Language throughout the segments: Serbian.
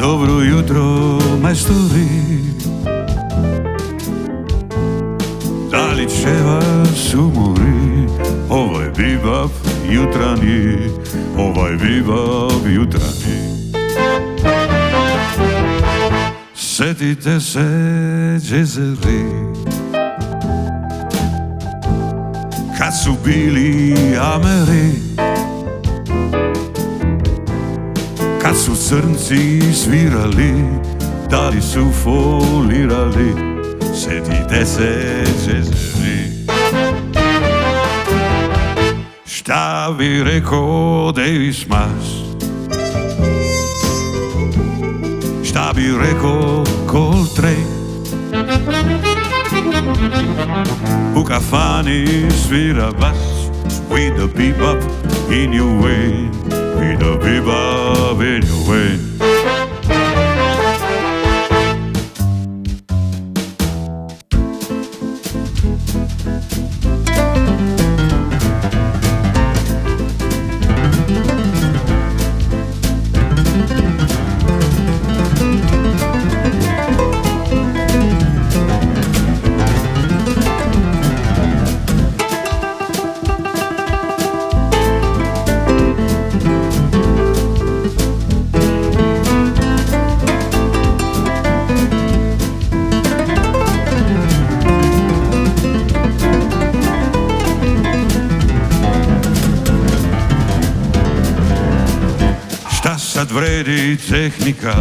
Dobro jutro, majstori, da li će vas umori ovaj bibav jutrani, ovaj bibav jutrani. Sjetite se džezeri, kad su bili Ameri, kad su crnci svirali, da li su folirali. Sjetite se džezeri. Šta bi rekao Davis Mas, šta bi rekao Coltrane, u kafani svira bas, with the bebop in your way, with the bebop in your way. Šta sad vredi tehnika,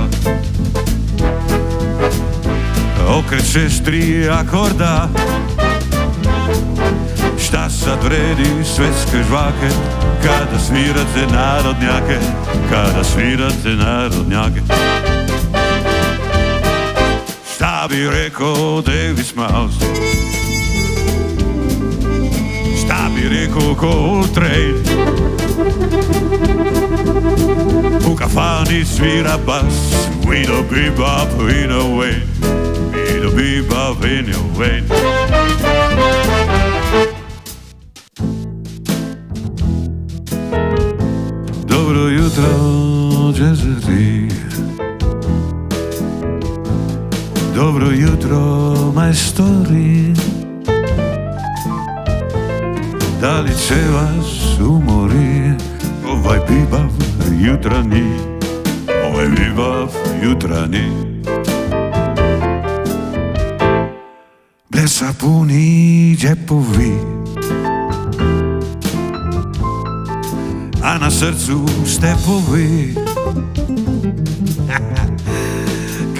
okrećeš 3 akorda. Šta sad vredi svetske žvake, kada svirate narodnjake, kada svirate narodnjake. Šta bi rekao Davis Mouse, šta bi rekao Coltrane, u kafani svira bas, with a bebop in a way, with a bebop in a way. Dobro jutro, džezeri, dobro jutro, majstori, da li će vas umori ovaj bibav jutrani, ovaj bibav jutrani. Blesa puni džepovi, a na srcu stepovi.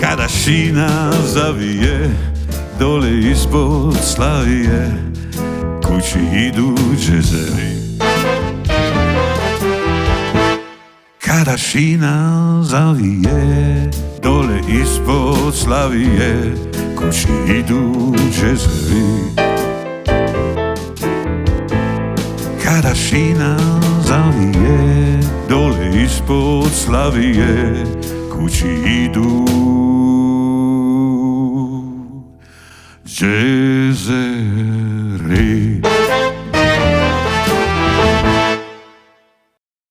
Kada šina zavije, dole ispod Slavije, kući idu džezeri. Kada šina zavije, dole ispod Slavije, kući idu džezeri. Kada šina zavije, dole ispod Slavije, kući idu džezeri.